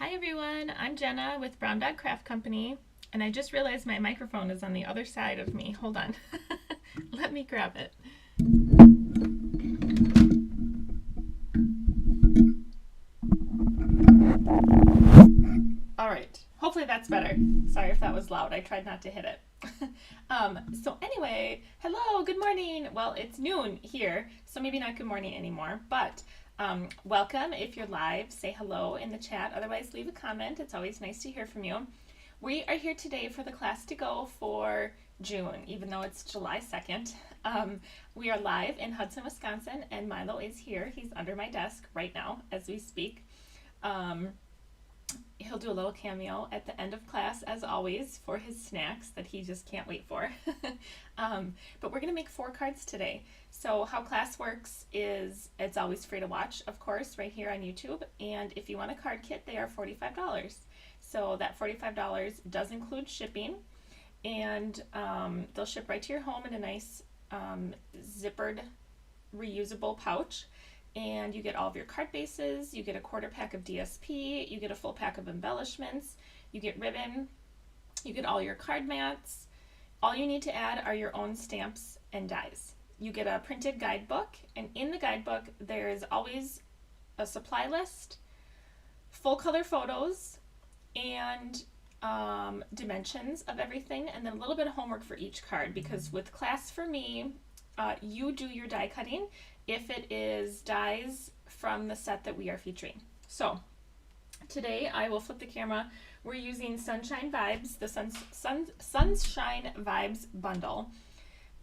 Hi everyone, I'm Jenna with Brown Dog Craft Company, and I just realized my microphone is on the other side of me. Hold on. Let me grab it. All right, hopefully that's better. Sorry if that was loud. I tried not to hit it. So anyway, hello, good morning. Well, it's noon here, so maybe not good morning anymore, but welcome. If you're live, say hello in the chat. Otherwise, leave a comment. It's always nice to hear from you. We are here today for the class to go for June, even though it's July 2nd. We are live in Hudson, Wisconsin, and Milo is here. He's under my desk right now as we speak. He'll do a little cameo at the end of class, as always, for his snacks that he just can't wait for. But we're going to make 4 cards today. So how class works is it's always free to watch, of course, right here on YouTube. And if you want a card kit, they are $45. So that $45 does include shipping. And they'll ship right to your home in a nice zippered, reusable pouch. And you get all of your card bases, you get a quarter pack of DSP, you get a full pack of embellishments, you get ribbon, you get all your card mats. All you need to add are your own stamps and dies. You get a printed guidebook, and in the guidebook there's always a supply list, full color photos, and dimensions of everything, and then a little bit of homework for each card, because with class for me, you do your die cutting if it is dies from the set that we are featuring. So today I will flip the camera. We're using Sunshine Vibes, the Sunshine Vibes bundle.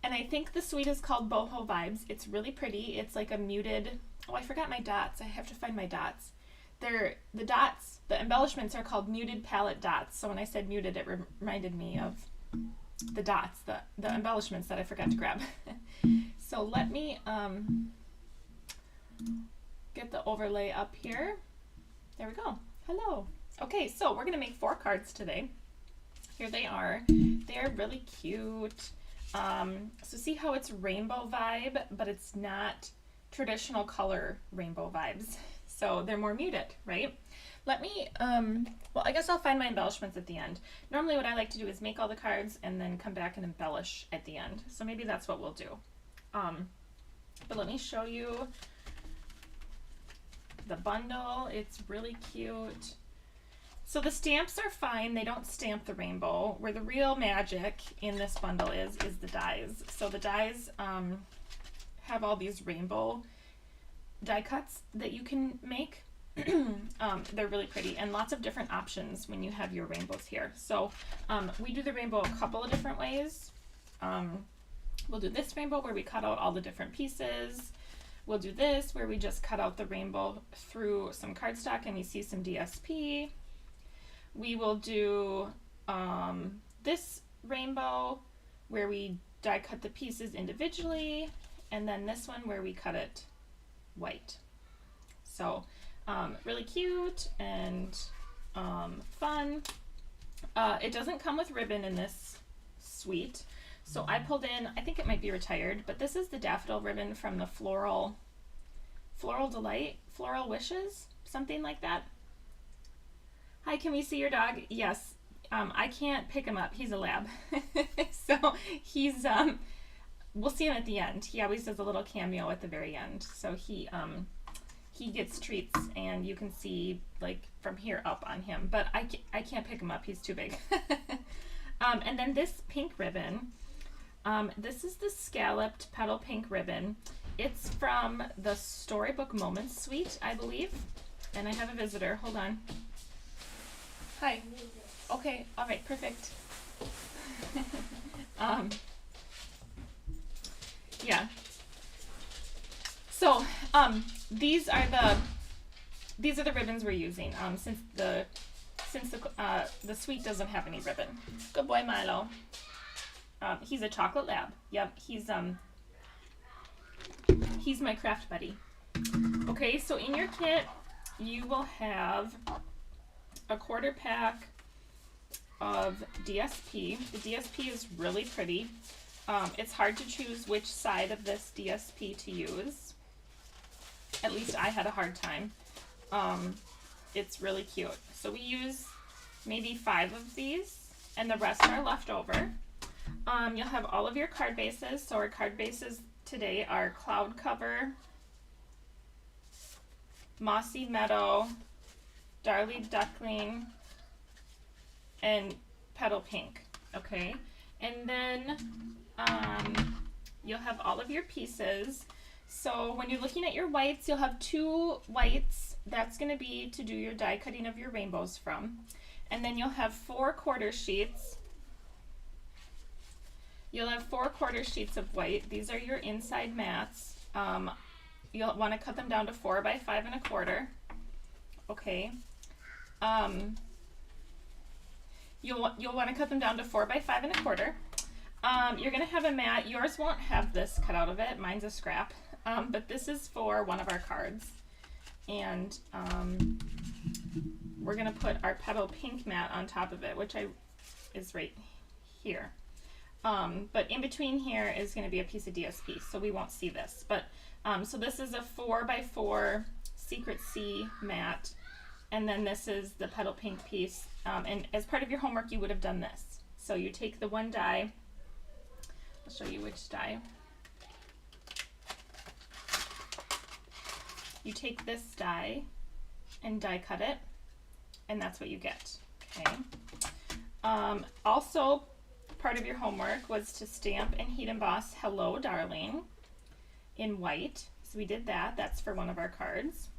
And I think the suite is called Boho Vibes. It's really pretty. It's like a muted, oh, I forgot my dots. I have to find my dots. The dots, the embellishments are called muted palette dots. So when I said muted, it reminded me of the dots, the embellishments that I forgot to grab. So let me get the overlay up here. There we go. Hello. Okay, so we're going to make 4 cards today. Here they are. They're really cute. So see how it's rainbow vibe, but it's not traditional color rainbow vibes. So they're more muted, right? Let me, well, I guess I'll find my embellishments at the end. Normally what I like to do is make all the cards and then come back and embellish at the end. So maybe that's what we'll do. But let me show you the bundle. It's really cute. So the stamps are fine. They don't stamp the rainbow. Where the real magic in this bundle is the dies. So the dies have all these rainbow die cuts that you can make. They're really pretty, and lots of different options when you have your rainbows here. So we do the rainbow a couple of different ways. We'll do this rainbow where we cut out all the different pieces. We'll do this where we just cut out the rainbow through some cardstock and you see some DSP. We will do this rainbow where we die cut the pieces individually, and then this one where we cut it white. So really cute and fun. It doesn't come with ribbon in this suite. So I pulled in, I think it might be retired, but this is the daffodil ribbon from the Floral Delight, Floral Wishes, something like that. Hi, can we see your dog? Yes. I can't pick him up. He's a lab. So he's, we'll see him at the end. He always does a little cameo at the very end. So he gets treats, and you can see like from here up on him, but I can't pick him up. He's too big. And then this pink ribbon, this is the scalloped petal pink ribbon. It's from the Storybook Moments suite, I believe. And I have a visitor. Hold on. Hi. Okay. All right. Perfect. Yeah. So these are the ribbons we're using. Since the suite doesn't have any ribbon. Good boy, Milo. He's a chocolate lab. Yep, he's my craft buddy. Okay, so in your kit, you will have a quarter pack of DSP. The DSP is really pretty. It's hard to choose which side of this DSP to use. At least I had a hard time. it's really cute. So we use maybe 5 of these, and the rest are left over. You'll have all of your card bases. So our card bases today are Cloud Cover, Mossy Meadow, Darly Duckling, and Petal Pink. Okay, and then you'll have all of your pieces. So when you're looking at your whites, you'll have 2 whites. That's going to be to do your die cutting of your rainbows from. And then you'll have 4 quarter sheets. You'll have 4 quarter sheets of white. These are your inside mats. You'll want to cut them down to 4 by 5 1/4. Okay. You'll want to cut them down to 4 by 5 1/4. You're going to have a mat. Yours won't have this cut out of it. Mine's a scrap. But this is for one of our cards. And we're going to put our Petal Pink mat on top of it, which is right here. But in between here is going to be a piece of DSP, so we won't see this. But so this is a 4 by 4 Secret C mat, and then this is the Petal Pink piece. And as part of your homework, you would have done this. So you take the one die. I'll show you which die. You take this die and die cut it, and that's what you get. Okay. Also, part of your homework was to stamp and heat emboss Hello Darling in white. So we did that. That's for one of our cards.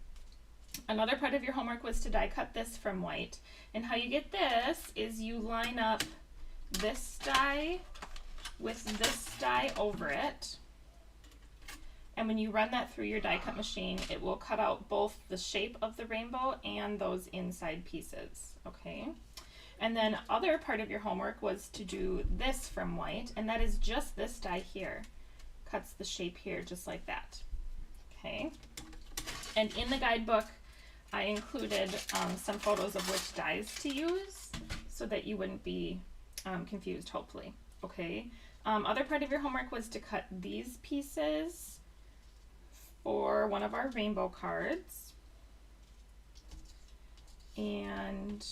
Another part of your homework was to die cut this from white. And how you get this is you line up this die with this die over it. And when you run that through your die cut machine, it will cut out both the shape of the rainbow and those inside pieces. Okay. And then other part of your homework was to do this from white, and that is just this die here. Cuts the shape here just like that. Okay. And in the guidebook, I included some photos of which dies to use so that you wouldn't be confused, hopefully. Okay. Other part of your homework was to cut these pieces for one of our rainbow cards. And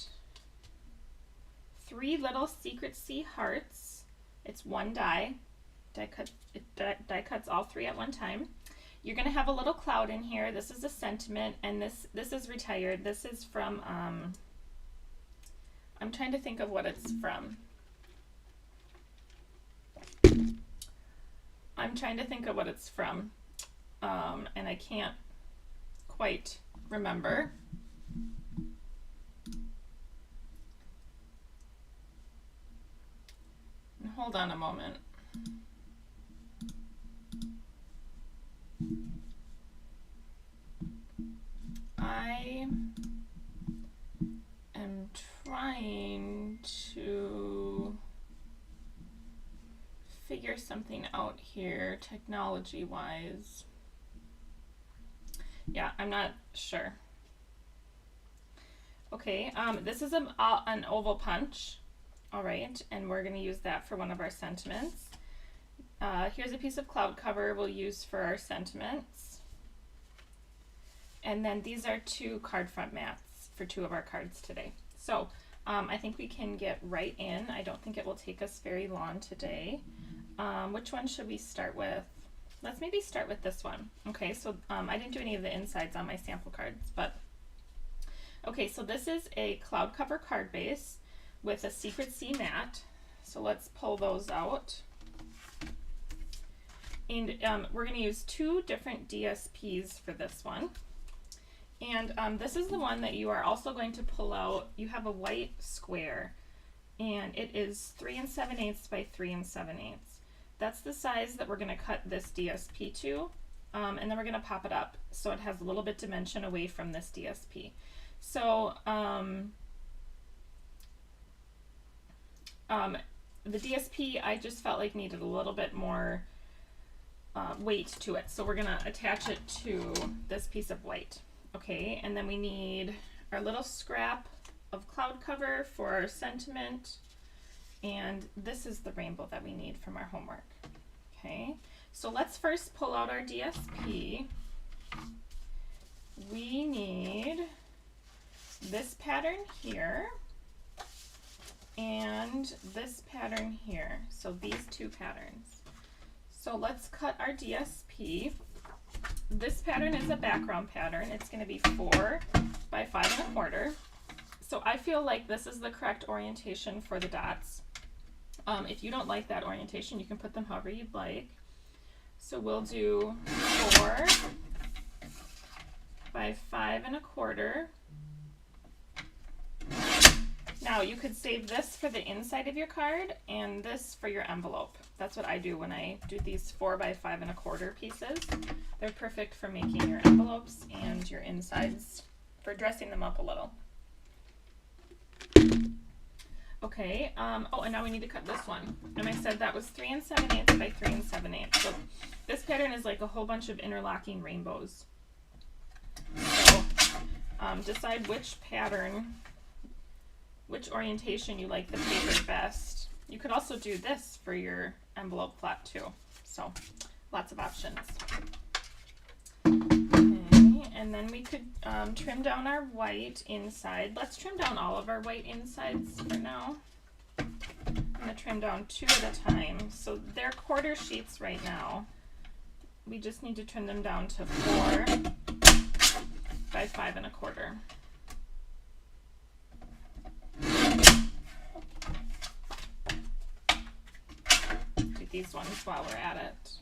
3 little Secret C hearts. It's one die. Die cuts all 3 at one time. You're going to have a little cloud in here. This is a sentiment, and this is retired. This is from, I'm trying to think of what it's from. And I can't quite remember. Hold on a moment. I am trying to figure something out here technology-wise. Yeah, I'm not sure. Okay, this is an oval punch. All right, and we're going to use that for one of our sentiments. Here's a piece of cloud cover we'll use for our sentiments. And then these are 2 card front mats for 2 of our cards today. So I think we can get right in. I don't think it will take us very long today. Which one should we start with? Let's maybe start with this one. Okay, so I didn't do any of the insides on my sample cards, but okay, so this is a cloud cover card base with a Secret C mat. So let's pull those out. And we're going to use 2 different DSPs for this one. And this is the one that you are also going to pull out. You have a white square, and it is 3 7/8 by 3 7/8. That's the size that we're going to cut this DSP to, and then we're going to pop it up so it has a little bit dimension away from this DSP. So the DSP I just felt like needed a little bit more weight to it, so we're going to attach it to this piece of white. Okay, and then we need our little scrap of cloud cover for our sentiment, and this is the rainbow that we need from our homework. Okay, so let's first pull out our DSP. We need this pattern here and this pattern here. So these two patterns. So let's cut our DSP. This pattern is a background pattern. It's going to be 4 by 5 1/4. So I feel like this is the correct orientation for the dots. If you don't like that orientation, you can put them however you'd like. So we'll do 4 by 5 1/4. Now you could save this for the inside of your card and this for your envelope. That's what I do when I do these 4 by 5 1/4 pieces. They're perfect for making your envelopes and your insides, for dressing them up a little. Okay, oh, and now we need to cut this one. And I said that was 3 7/8 by 3 7/8. So this pattern is like a whole bunch of interlocking rainbows. So decide which pattern, which orientation you like the paper best. You could also do this for your envelope flap too. So lots of options. Okay, and then we could trim down our white inside. Let's trim down all of our white insides for now. I'm going to trim down 2 at a time. So they're 1/4 sheets right now. We just need to trim them down to 4 by 5 1/4. Do these ones while we're at it.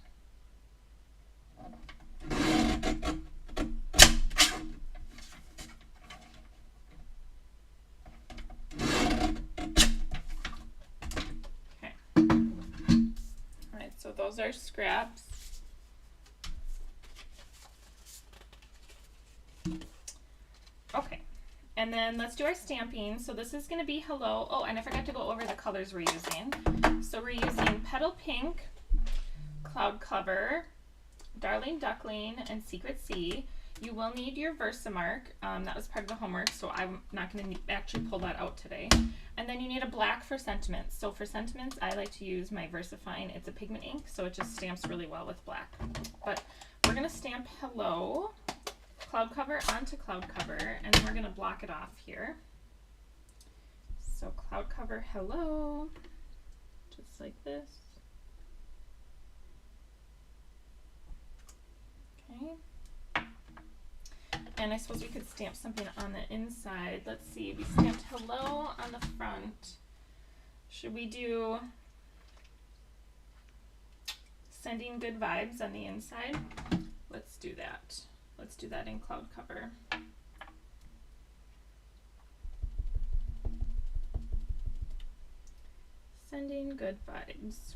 Okay. All right, so those are scraps. Okay, and then let's do our stamping. So this is going to be hello. Oh, and I forgot to go over the colors we're using. So we're using Petal Pink, Cloud Cover, Darling Duckling, and Secret Sea. You will need your Versamark. That was part of the homework, so I'm not going to actually pull that out today. And then you need a black for sentiments. So for sentiments, I like to use my VersaFine. It's a pigment ink, so it just stamps really well with black. But we're going to stamp hello, cloud cover onto cloud cover, and then we're going to block it off here. So cloud cover hello, just like this. Okay. And I suppose we could stamp something on the inside. Let's see, we stamped hello on the front. Should we do sending good vibes on the inside? Let's do that. Let's do that in cloud cover. Sending good vibes.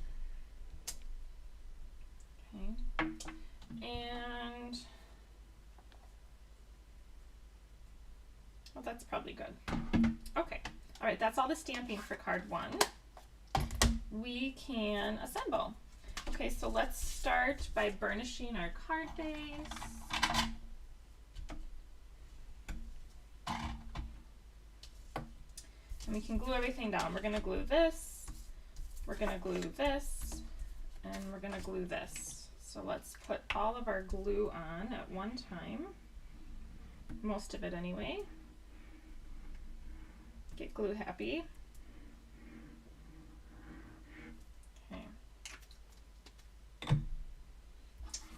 Okay. And well, that's probably good. Okay. All right, that's all the stamping for card 1. We can assemble. Okay, so let's start by burnishing our card base. And we can glue everything down. We're going to glue this, we're going to glue this, and we're going to glue this. So let's put all of our glue on at one time. Most of it anyway. Get glue happy. Okay.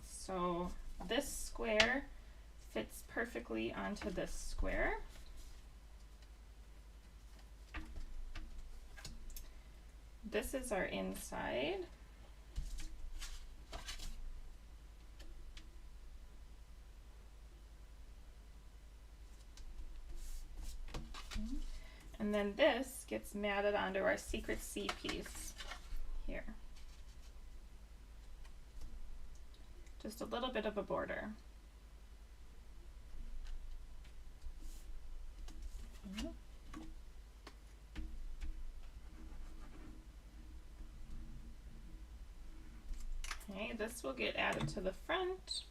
So this square fits perfectly onto this square. This is our inside. And then this gets matted onto our Secret Sea piece here. Just a little bit of a border. Okay, this will get added to the front.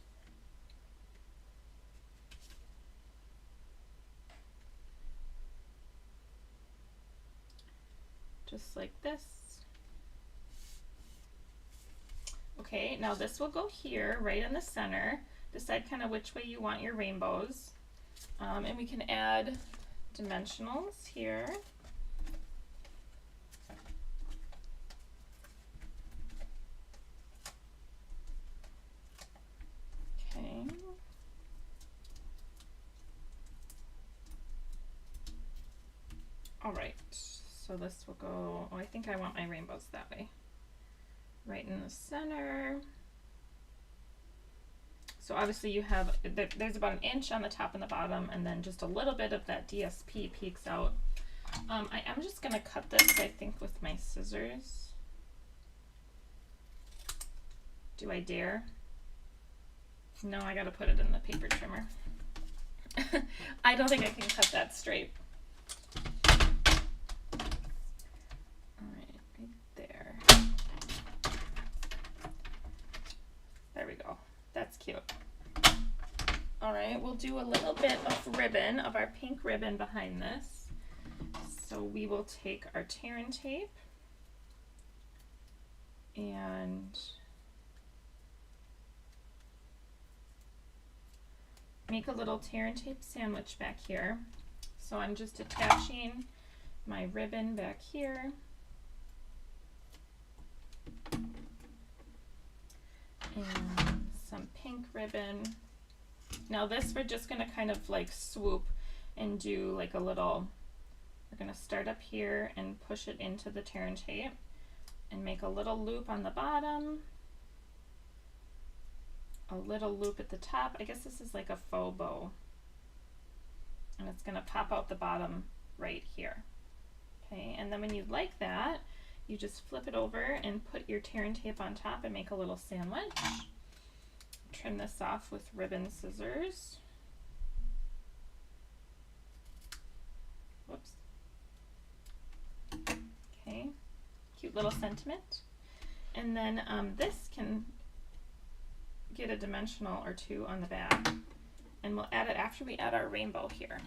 Just like this. Okay, now this will go here, right in the center. Decide kind of which way you want your rainbows. And we can add dimensionals here. Okay. All right, so this will go, oh, I think I want my rainbows that way. Right in the center. So obviously you have, there's about an inch on the top and the bottom, and then just a little bit of that DSP peeks out. I am just gonna cut this, I think, with my scissors. Do I dare? No, I gotta put it in the paper trimmer. I don't think I can cut that straight. All right, right there. There we go. That's cute. All right, we'll do a little bit of ribbon, of our pink ribbon behind this. So we will take our tear and tape and make a little tear and tape sandwich back here. So I'm just attaching my ribbon back here. And some pink ribbon. Now this we're just going to kind of like swoop and do like a little, we're going to start up here and push it into the tear and tape and make a little loop on the bottom, a little loop at the top. I guess this is like a faux bow, and it's going to pop out the bottom right here. Okay, and then when you like that, you just flip it over and put your tear and tape on top and make a little sandwich. Trim this off with ribbon scissors. Whoops. Okay, cute little sentiment. And then this can get a dimensional or two on the back, and we'll add it after we add our rainbow here.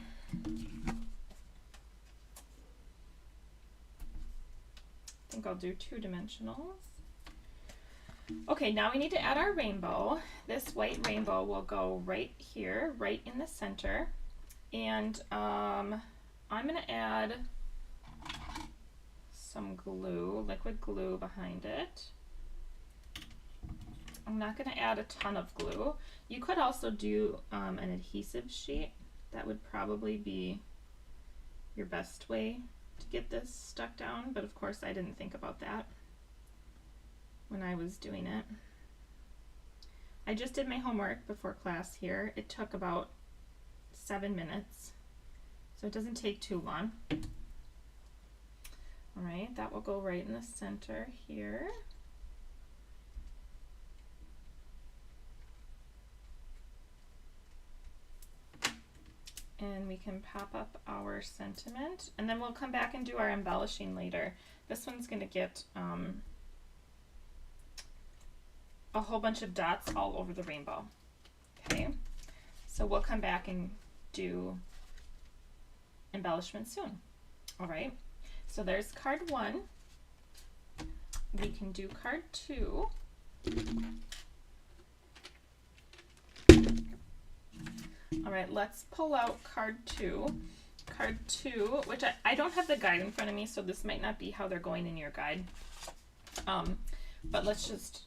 I think I'll do 2 dimensionals. Okay, now we need to add our rainbow. This white rainbow will go right here, right in the center. And I'm gonna add some glue, liquid glue behind it. I'm not gonna add a ton of glue. You could also do an adhesive sheet. That would probably be your best way to get this stuck down, but of course I didn't think about that when I was doing it. I just did my homework before class here. It took about 7 minutes, so it doesn't take too long. All right, that will go right in the center here. And we can pop up our sentiment, and then we'll come back and do our embellishing later. This one's gonna get a whole bunch of dots all over the rainbow. Okay, so we'll come back and do embellishment soon. All right, so there's card 1. We can do card 2. All right, let's pull out card 2. Card 2, which I don't have the guide in front of me, so this might not be how they're going in your guide. But let's just,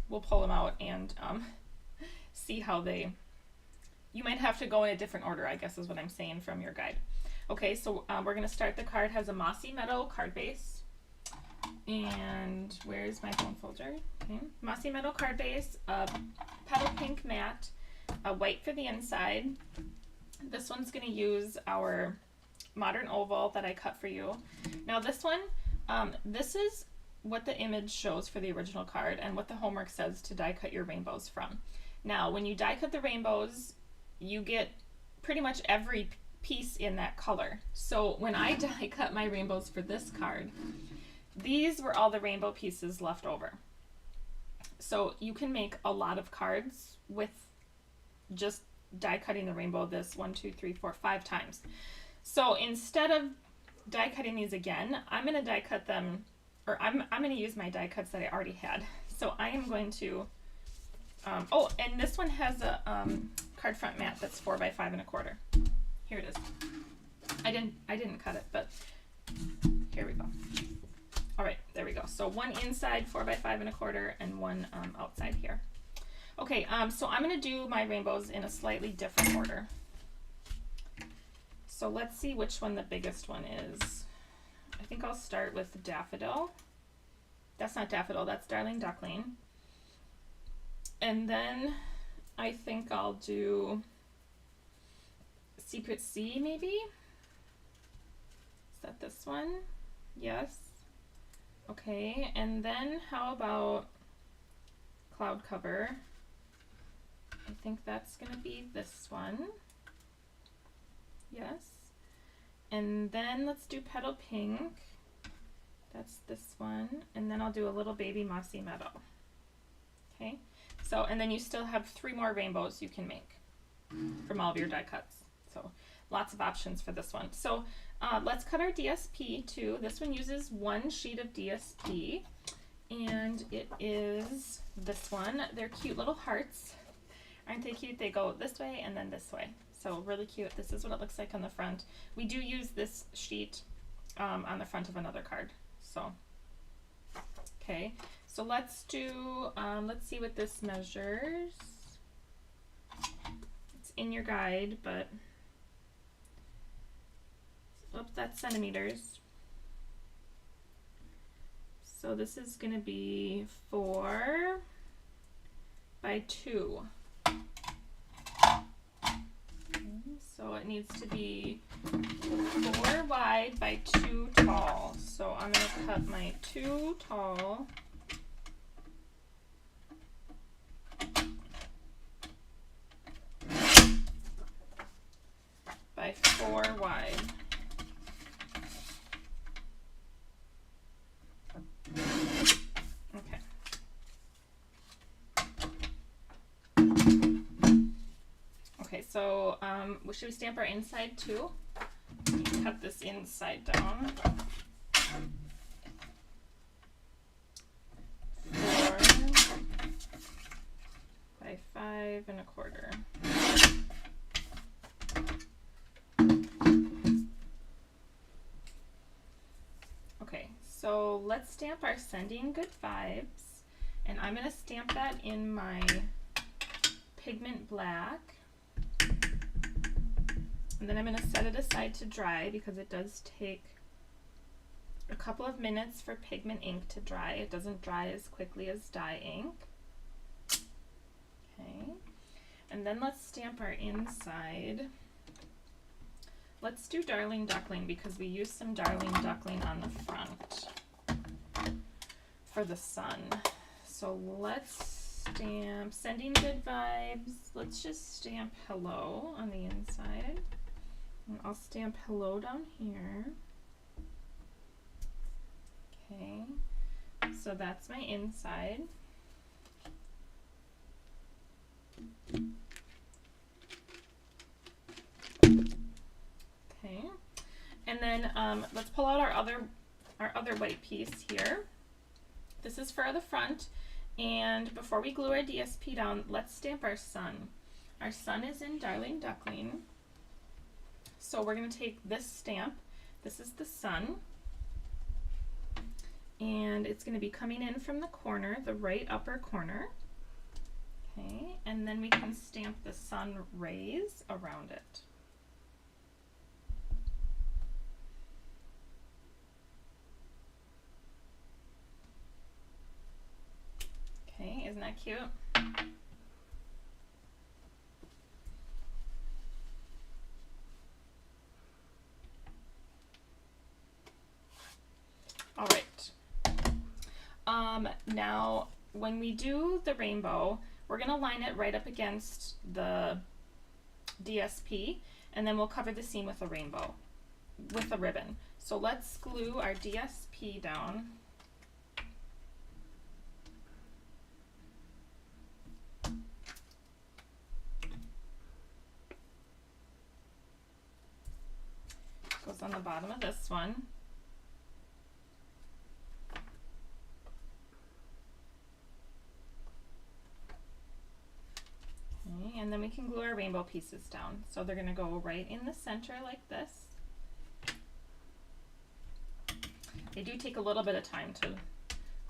we'll pull them out and see how they, you might have to go in a different order, I guess is what I'm saying from your guide. Okay, so we're gonna start, the card has a mossy meadow card base. And where's my phone folder? Okay, mossy meadow card base, a petal pink mat, a white for the inside. This one's going to use our modern oval that I cut for you. Now this one, this is what the image shows for the original card and what the homework says to die cut your rainbows from. Now when you die cut the rainbows, you get pretty much every piece in that color. So when I die cut my rainbows for this card, these were all the rainbow pieces left over. So you can make a lot of cards with just die cutting the rainbow this 1, 2, 3, 4, 5 times. So instead of die cutting these again, I'm going to die cut them, or I'm going to use my die cuts that I already had. So I am going to, oh, and this one has a card front mat that's 4 by 5 1/4. Here it is. I didn't cut it, but here we go. All right, there we go. So one inside 4 by 5 1/4 and one outside here. Okay, so I'm gonna do my rainbows in a slightly different order. So let's see which one the biggest one is. I think I'll start with daffodil. That's not daffodil, that's darling duckling. And then I think I'll do Secret Sea, maybe? Is that this one? Yes. Okay, and then how about Cloud Cover? I think that's gonna be this one. Yes. And then let's do Petal Pink. That's this one. And then I'll do a little baby Mossy Meadow. Okay. So, and then you still have 3 more rainbows you can make from all of your die cuts. So lots of options for this one. So let's cut our DSP too. This one uses 1 sheet of DSP, and it is this one. They're cute little hearts. Aren't they cute? They go this way and then this way. So really cute. This is what it looks like on the front. We do use this sheet on the front of another card. So, okay. So let's do, let's see what this measures. It's in your guide, but, oops, that's centimeters. So this is gonna be 4 by 2. So it needs to be 4 wide by 2 tall. So I'm going to cut my 2 tall by 4 wide. Okay. Okay, so should we stamp our inside too? Cut this inside down. 4 by 5 1/4. Okay, so let's stamp our Sending Good Vibes, and I'm going to stamp that in my pigment black. And then I'm going to set it aside to dry because it does take a couple of minutes for pigment ink to dry. It doesn't dry as quickly as dye ink. Okay, and then let's stamp our inside. Let's do Darling Duckling because we used some Darling Duckling on the front for the sun. So let's stamp Sending Good Vibes. Let's just stamp hello on the inside. And I'll stamp hello down here. Okay, so that's my inside. Okay, and then let's pull out our other white piece here. This is for the front, and before we glue our DSP down, let's stamp our sun. Our sun is in Darling Duckling. So we're going to take this stamp. This is the sun, and it's going to be coming in from the corner, the right upper corner. Okay, and then we can stamp the sun rays around it. Okay, isn't that cute? All right. Now, when we do the rainbow, we're going to line it right up against the DSP, and then we'll cover the seam with a rainbow, with a ribbon. So let's glue our DSP down. Goes on the bottom of this one. Okay, and then we can glue our rainbow pieces down. So they're going to go right in the center like this. They do take a little bit of time to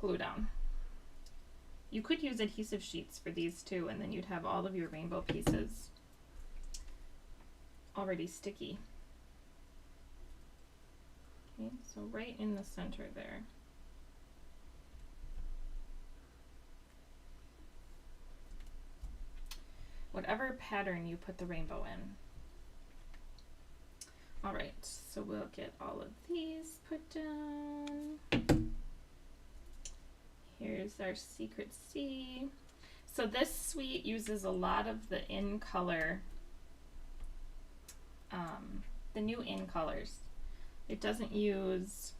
glue down. You could use adhesive sheets for these too, and then you'd have all of your rainbow pieces already sticky. Okay, so right in the center there. Whatever pattern you put the rainbow in. All right, so we'll get all of these put down. Here's our secret C. So this suite uses a lot of the in color, the new in colors. It doesn't use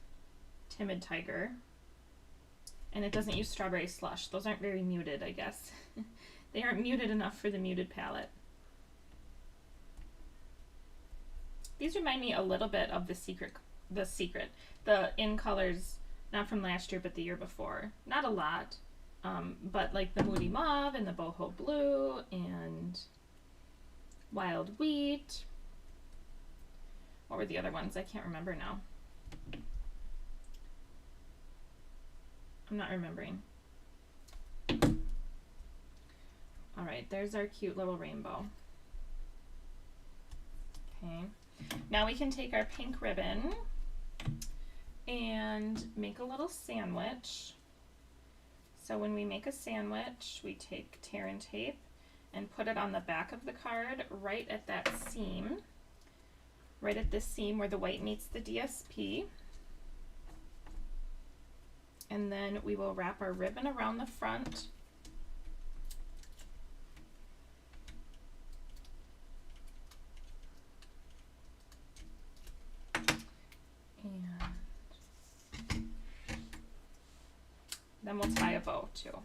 Timid Tiger, and it doesn't use Strawberry Slush. Those aren't very muted, I guess. They aren't muted enough for the muted palette. These remind me a little bit of the in colors, not from last year, but the year before. Not a lot, but like the Moody Mauve and the Boho Blue and Wild Wheat. What were the other ones? I can't remember now. I'm not remembering. All right, there's our cute little rainbow. Okay, now we can take our pink ribbon and make a little sandwich. So when we make a sandwich, we take tear and tape and put it on the back of the card right at that seam, right at this seam where the white meets the DSP. And then we will wrap our ribbon around the front. Then we'll tie a bow too.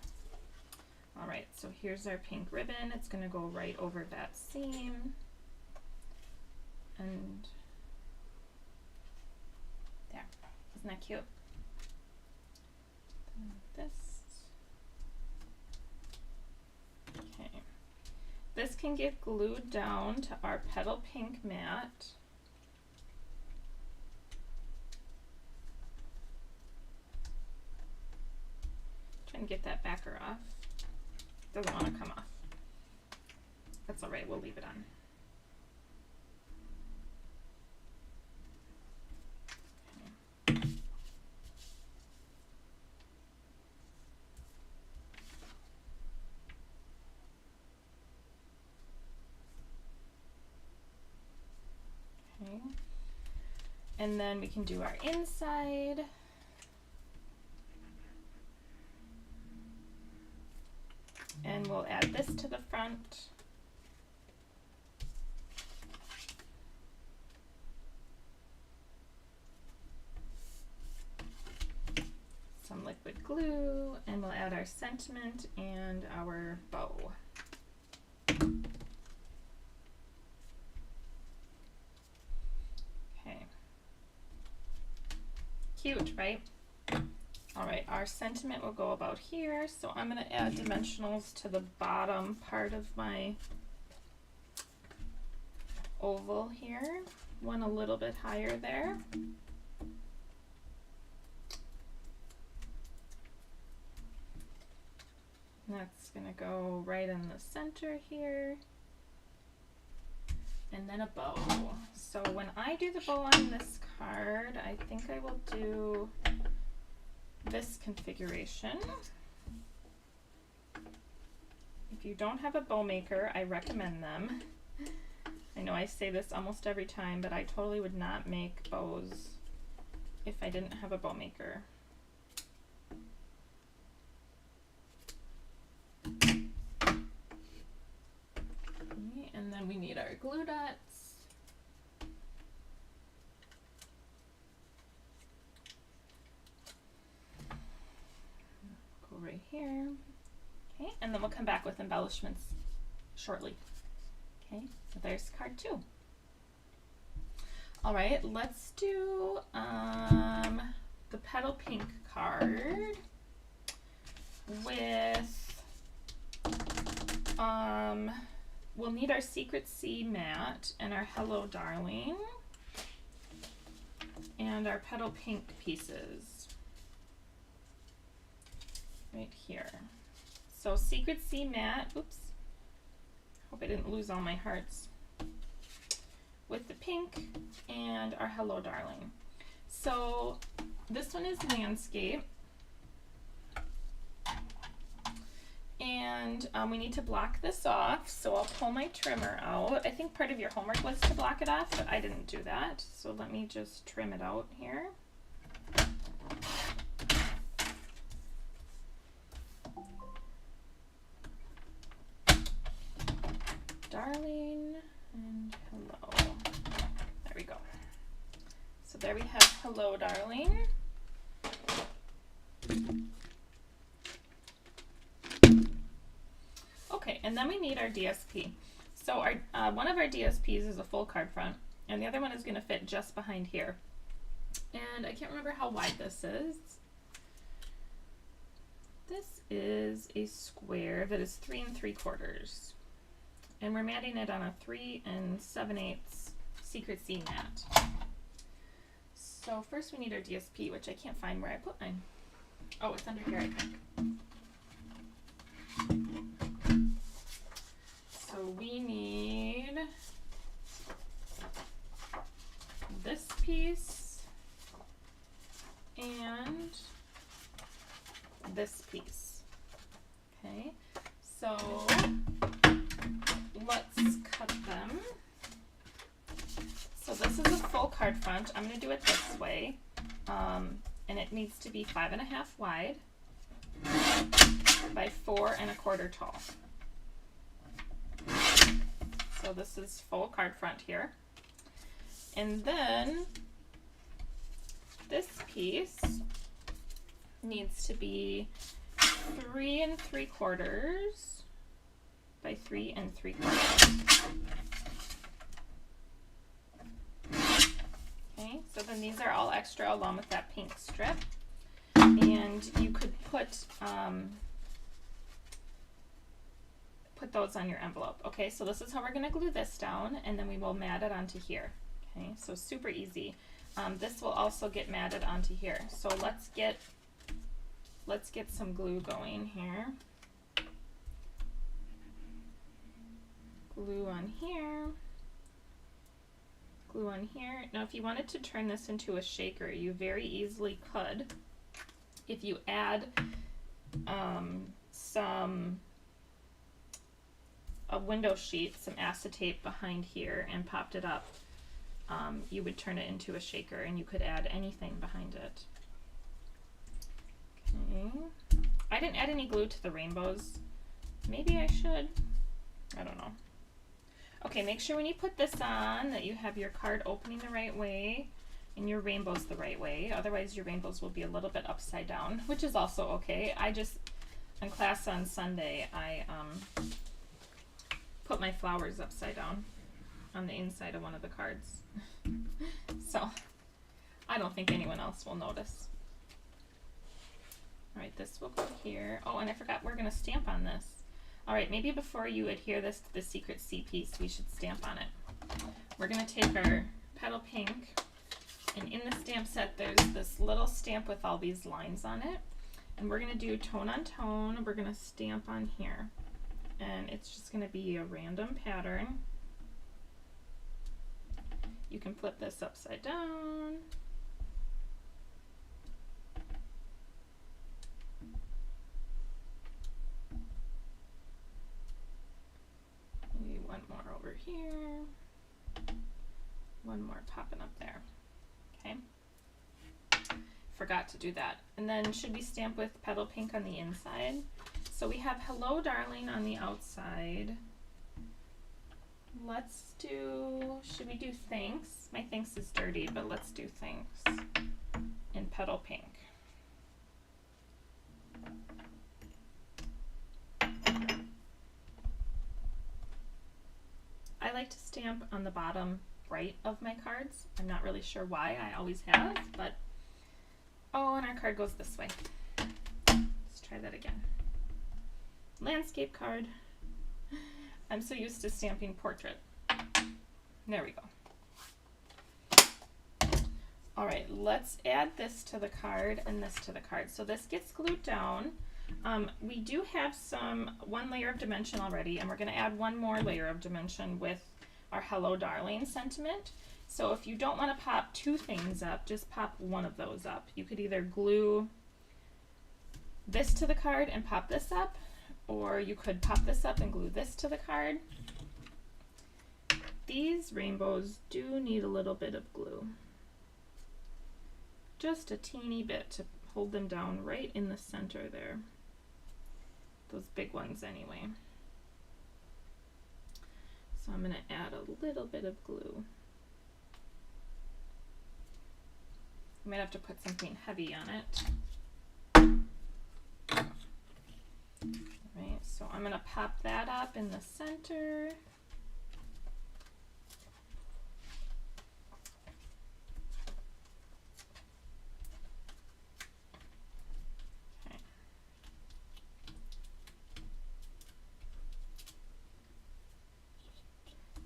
All right, so here's our pink ribbon. It's gonna go right over that seam. And there, isn't that cute? This. Okay. This can get glued down to our petal pink mat. Try and get that backer off. Doesn't want to come off. That's all right, we'll leave it on. Okay. And then we can do our inside. And we'll add this to the front. Some liquid glue, and we'll add our sentiment and our bow. Okay. Cute, right? All right, our sentiment will go about here. So I'm going to add dimensionals to the bottom part of my oval here. One a little bit higher there. That's going to go right in the center here. And then a bow. So when I do the bow on this card, I think I will do this configuration. If you don't have a bow maker, I recommend them. I know I say this almost every time, but I totally would not make bows if I didn't have a bow maker. Okay, and then we need our glue dots. Right here. Okay, and then we'll come back with embellishments shortly. Okay, so there's card 2. All right, let's do the petal pink card with we'll need our secret C mat and our Hello Darling. and our petal pink pieces right here. So Secret Sea matte, oops, hope I didn't lose all my hearts, with the pink and our Hello Darling. So this one is landscape, and we need to block this off, so I'll pull my trimmer out. I think part of your homework was to block it off, but I didn't do that, so let me just trim it out here. Darling and Hello. There we go. So there we have Hello Darling. Okay, and then we need our DSP. So our one of our DSPs is a full card front, and the other one is going to fit just behind here. And I can't remember how wide this is. This is a square that is 3 3/4. And we're matting it on a 3 7/8 Secret Sea mat. So first we need our DSP, which I can't find where I put mine. Oh, it's under here, I think. So we need this piece and this piece. Okay, so let's cut them. So this is a full card front. I'm going to do it this way, and it needs to be 5.5 wide by 4 1/4 tall. So this is full card front here. And then this piece needs to be 3 3/4 by 3 3/4. Okay, so then these are all extra along with that pink strip. And you could put those on your envelope. Okay, so this is how we're going to glue this down, and then we will mat it onto here. Okay, so super easy. This will also get matted onto here. So let's get some glue going here. Glue on here. Glue on here. Now if you wanted to turn this into a shaker, you very easily could. If you add a window sheet, some acetate behind here, and popped it up, you would turn it into a shaker, and you could add anything behind it. Okay. I didn't add any glue to the rainbows. Maybe I should. I don't know. Okay, make sure when you put this on that you have your card opening the right way and your rainbows the right way. Otherwise your rainbows will be a little bit upside down, which is also okay. I just, in class on Sunday, I put my flowers upside down on the inside of one of the cards. So I don't think anyone else will notice. All right, this will go here. Oh, and I forgot, we're gonna stamp on this. All right, maybe before you adhere this to the Secret Sea piece, we should stamp on it. We're gonna take our petal pink, and in the stamp set, there's this little stamp with all these lines on it. And we're gonna do tone on tone. We're gonna stamp on here. And it's just gonna be a random pattern. You can flip this upside down. Maybe one more over here. One more popping up there. Okay. Forgot to do that. And then should we stamp with petal pink on the inside? So we have Hello Darling on the outside. Let's do, should we do Thanks? My Thanks is dirty, but let's do Thanks in petal pink. I like to stamp on the bottom right of my cards. I'm not really sure why, I always have, but oh, and our card goes this way. Let's try that again. Landscape card. I'm so used to stamping portrait. There we go. All right, let's add this to the card and this to the card. So this gets glued down. We do have one layer of dimension already, and we're going to add one more layer of dimension with our Hello Darling sentiment. So if you don't want to pop two things up, just pop one of those up. You could either glue this to the card and pop this up, or you could pop this up and glue this to the card. These rainbows do need a little bit of glue. Just a teeny bit to hold them down right in the center there. Those big ones anyway. So I'm going to add a little bit of glue. I might have to put something heavy on it. Alright, so I'm going to pop that up in the center.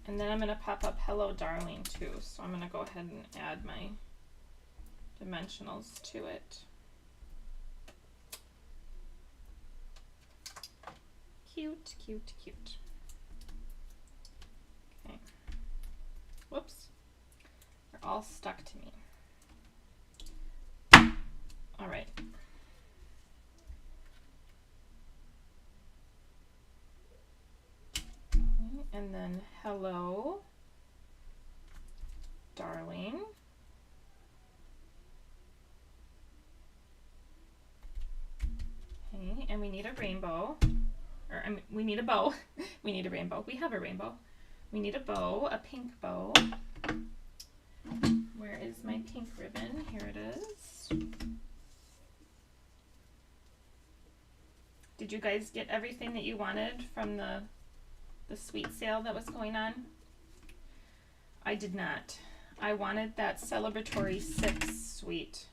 And then I'm going to pop up Hello Darling too, so I'm going to go ahead and add my dimensionals to it. Cute, cute, cute. Okay. Whoops. They're all stuck to me. All right. And then Hello Darling. Okay, and we need a rainbow, or we need a bow. We need a rainbow. We have a rainbow. We need a bow, a pink bow. Where is my pink ribbon? Here it is. Did you guys get everything that you wanted from the sweet sale that was going on? I did not. I wanted that celebratory 6 sweet,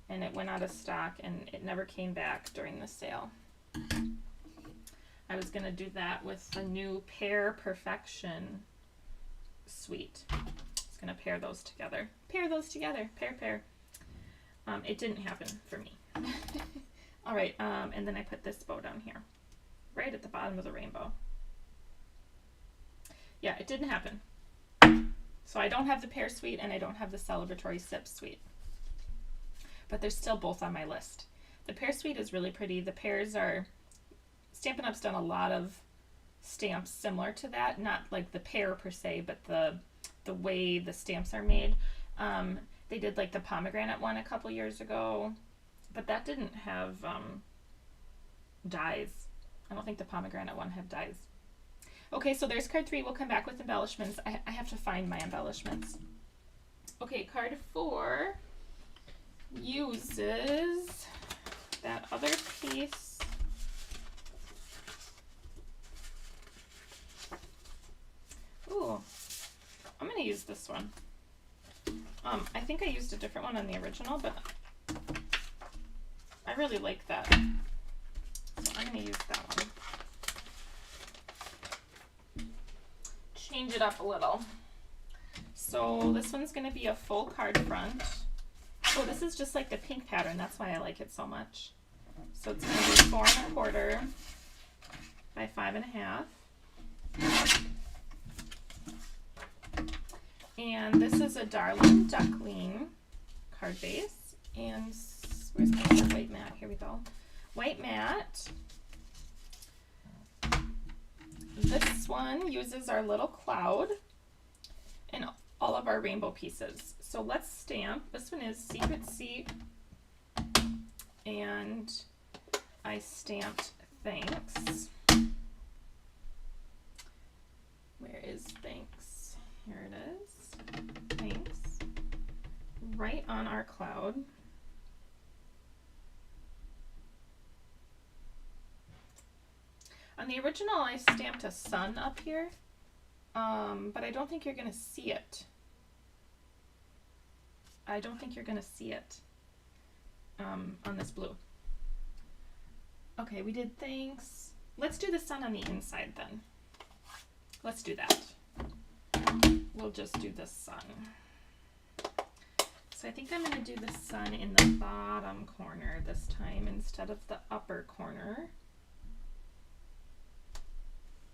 and it went out of stock and it never came back during the sale. I was going to do that with the new Pear Perfection sweet. I was going to pair those together. Pair those together. Pair, pair. It didn't happen for me. All right, and then I put this bow down here, right at the bottom of the rainbow. Yeah, it didn't happen. So I don't have the Pear Suite and I don't have the Celebratory Sips Suite. But they're still both on my list. The Pear Suite is really pretty. The pears are, Stampin' Up's done a lot of stamps similar to that. Not like the pear per se, but the way the stamps are made. They did like the pomegranate one a couple years ago, but that didn't have dies. I don't think the pomegranate one had dies. Okay, so there's card 3. We'll come back with embellishments. I have to find my embellishments. Okay, card 4 uses that other piece. Ooh, I'm going to use this one. I think I used a different one on the original, but I really like that. So I'm going to use that one. Change it up a little. So this one's going to be a full card front. Oh, this is just like the pink pattern. That's why I like it so much. So it's going to be 4 1/4 by 5 1/2. And this is a Darling Duckling card base. And where's my other white mat? Here we go. White mat. This one uses our little cloud and all of our rainbow pieces. So let's stamp. This one is Secret Seat, and I stamped Thanks. Where is Thanks? Here it is. Thanks. Right on our cloud. On the original, I stamped a sun up here, but I don't think you're going to see it. I don't think you're going to see it on this blue. Okay, we did Thanks. Let's do the sun on the inside then. Let's do that. We'll just do the sun. So I think I'm going to do the sun in the bottom corner this time instead of the upper corner.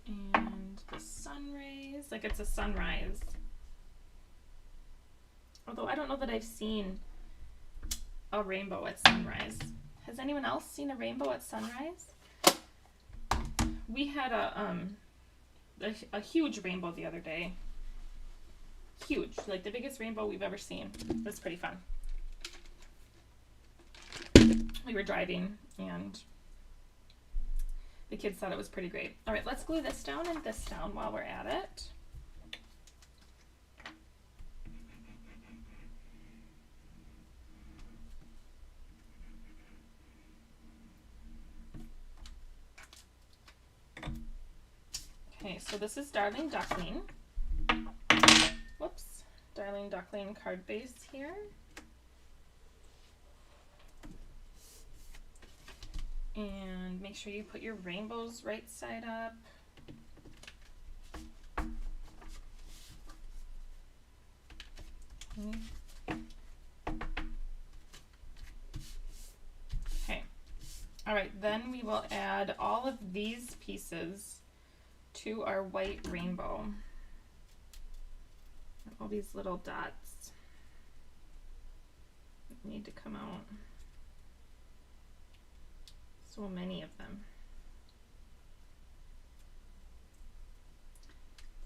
And the sun rays, like it's a sunrise. Although I don't know that I've seen a rainbow at sunrise. Has anyone else seen a rainbow at sunrise? We had a huge rainbow the other day. Huge, like the biggest rainbow we've ever seen. It was pretty fun. We were driving and the kids thought it was pretty great. All right, let's glue this down and this down while we're at it. Okay, so this is Darling Duckling. Whoops, Darling Duckling card base here. And make sure you put your rainbows right side up. Okay. All right, then we will add all of these pieces to our white rainbow. All these little dots need to come out. So many of them.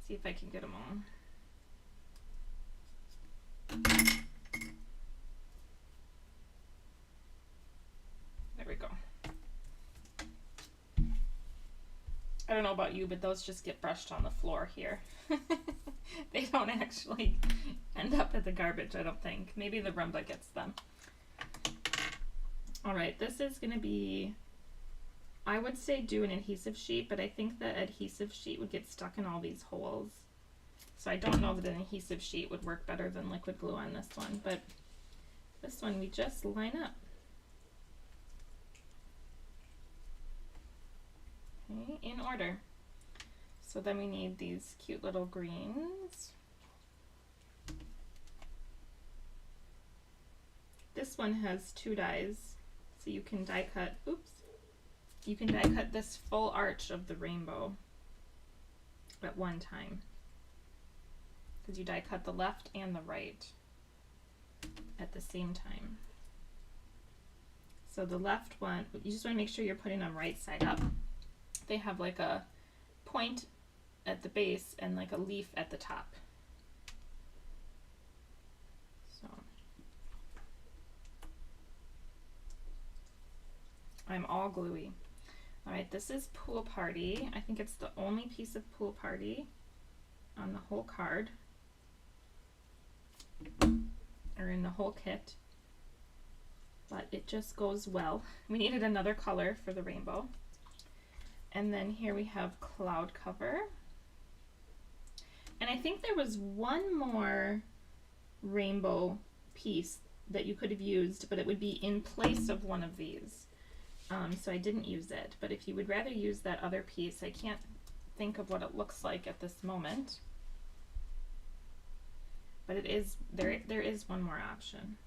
See if I can get them all. There we go. I don't know about you, but those just get brushed on the floor here. They don't actually end up at the garbage, I don't think. Maybe the Roomba gets them. All right, this is going to be, I would say do an adhesive sheet, but I think the adhesive sheet would get stuck in all these holes. So I don't know that an adhesive sheet would work better than liquid glue on this one, but this one we just line up. Okay, in order. So then we need these cute little greens. This one has 2 dies, so you can die cut, oops, you can die cut this full arch of the rainbow at one time, because you die cut the left and the right at the same time. So the left one, you just want to make sure you're putting them right side up. They have like a point at the base and like a leaf at the top. So I'm all gluey. All right, this is Pool Party. I think it's the only piece of Pool Party on the whole card, or in the whole kit, but it just goes well. We needed another color for the rainbow. And then here we have Cloud Cover. And I think there was one more rainbow piece that you could have used, but it would be in place of one of these. So I didn't use it, but if you would rather use that other piece, I can't think of what it looks like at this moment. But it is, there is one more option.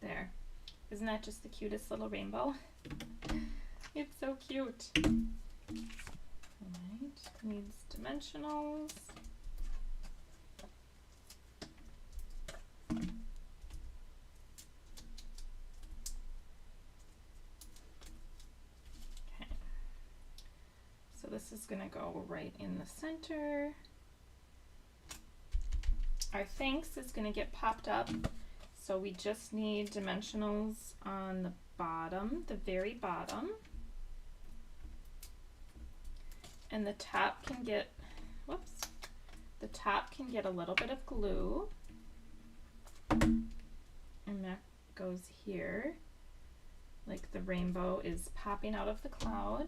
There. Isn't that just the cutest little rainbow? It's so cute. Alright, needs dimensionals. Okay. So this is going to go right in the center. Our thanks is going to get popped up. So we just need dimensionals on the bottom, the very bottom. And the top can get, whoops, the top can get a little bit of glue. And that goes here, like the rainbow is popping out of the cloud.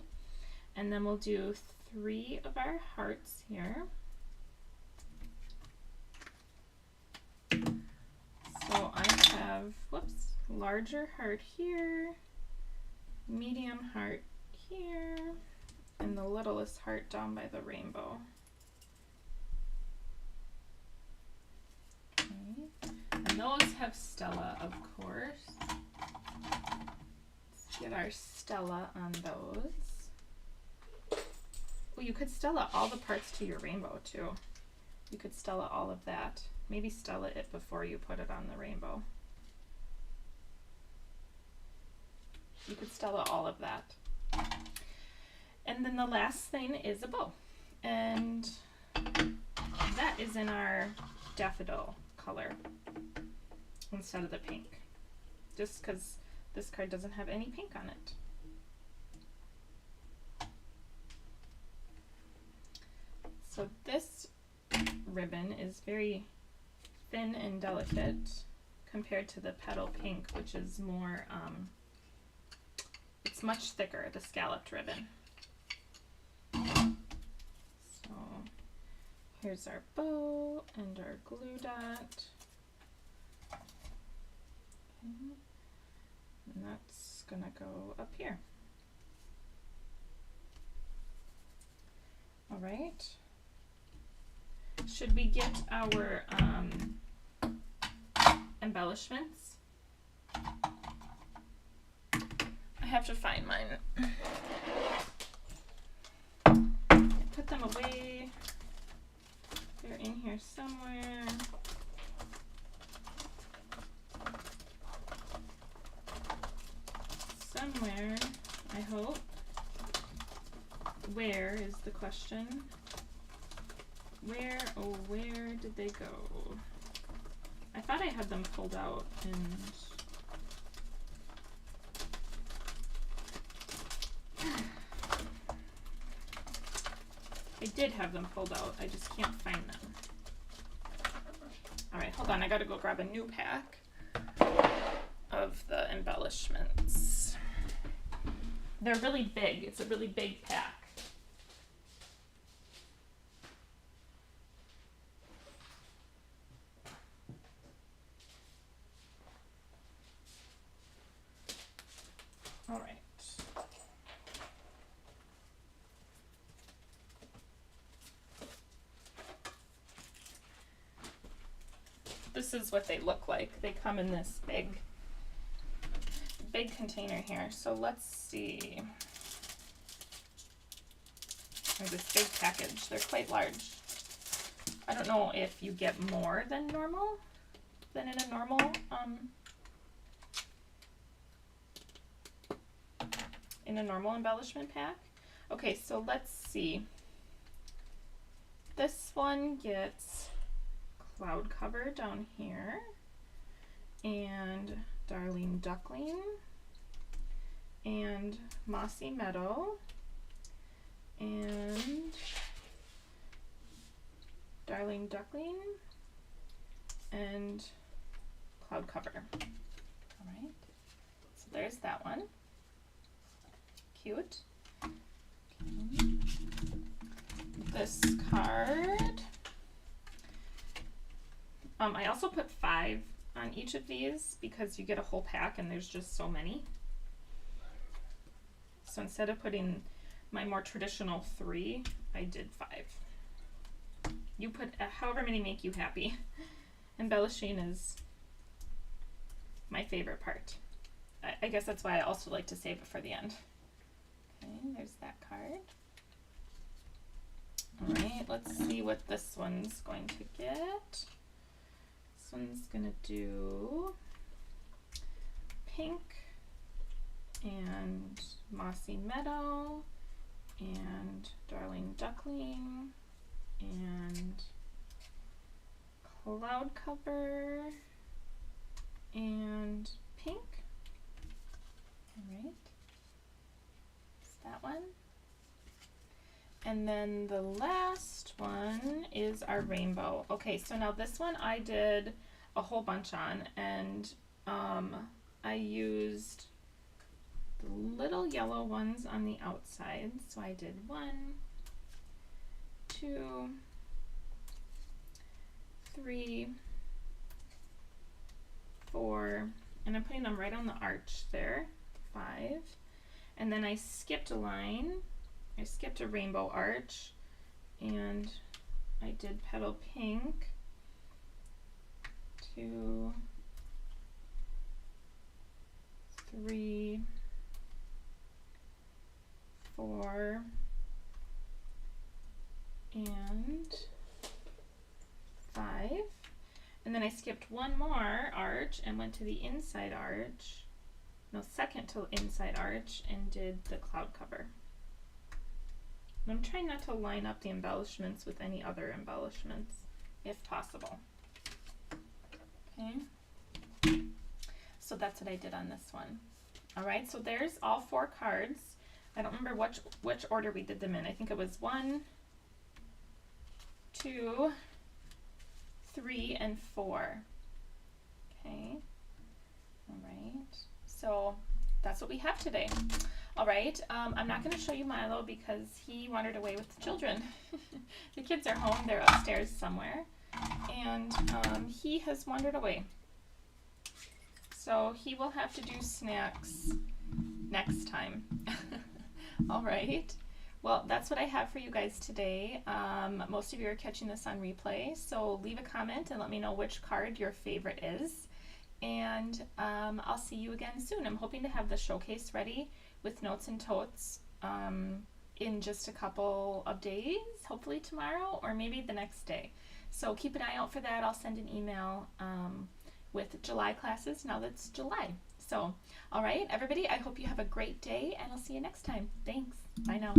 And then we'll do 3 of our hearts here. So I have, whoops, larger heart here, medium heart here, and the littlest heart down by the rainbow. Okay. And those have Stella, of course. Let's get our Stella on those. Well, you could Stella all the parts to your rainbow too. You could Stella all of that. Maybe Stella it before you put it on the rainbow. You could Stella all of that. And then the last thing is a bow. And that is in our daffodil color instead of the pink. Just because this card doesn't have any pink on it. So this ribbon is very thin and delicate compared to the petal pink, which is more, it's much thicker, the scalloped ribbon. So here's our bow and our glue dot. Okay. And that's gonna go up here. All right. Should we get our embellishments? I have to find mine. Put them away. They're in here somewhere. Somewhere, I hope. Where is the question? Where, oh, where did they go? I thought I had them pulled out and I did have them pulled out. I just can't find them. All right, hold on. I gotta go grab a new pack of the embellishments. They're really big. It's a really big pack. All right. This is what they look like. They come in this big container here. So let's see. There's this big package. They're quite large. I don't know if you get more than normal, than in a normal embellishment pack. Okay, so let's see. This one gets cloud cover down here, and Darling Duckling, and Mossy Meadow, and Darling Duckling, and cloud cover. All right, so there's that one. Cute. Okay. This card. I also put 5 on each of these because you get a whole pack and there's just so many. So instead of putting my more traditional 3, I did 5. You put however many make you happy. Embellishing is my favorite part. I guess that's why I also like to save it for the end. Okay, there's that card. All right, let's see what this one's going to get. This one's gonna do pink and Mossy Meadow and Darling Duckling and cloud cover and pink. All right, it's that one. And then the last one is our rainbow. Okay, so now this one I did a whole bunch on, and I used the little yellow ones on the outside. So I did 1, 2, 3, 4, and I'm putting them right on the arch there, 5. And then I skipped a line. I skipped a rainbow arch, and I did petal pink, 2, 3, 4, and 5. And then I skipped one more arch and went to the inside arch, no, second to inside arch, and did the cloud cover. And I'm trying not to line up the embellishments with any other embellishments, if possible. Okay, so that's what I did on this one. All right, so there's all 4 cards. I don't remember which order we did them in. I think it was 1, 2, 3, and 4. Okay, all right, so that's what we have today. All right, I'm not going to show you Milo because he wandered away with the children. The kids are home, they're upstairs somewhere, and he has wandered away. So he will have to do snacks next time. All right, well, that's what I have for you guys today. Most of you are catching this on replay, so leave a comment and let me know which card your favorite is. And I'll see you again soon. I'm hoping to have the showcase ready with notes and totes in just a couple of days, hopefully tomorrow or maybe the next day. So keep an eye out for that. I'll send an email with July classes now that it's July. So, all right, everybody, I hope you have a great day, and I'll see you next time. Thanks. Bye now.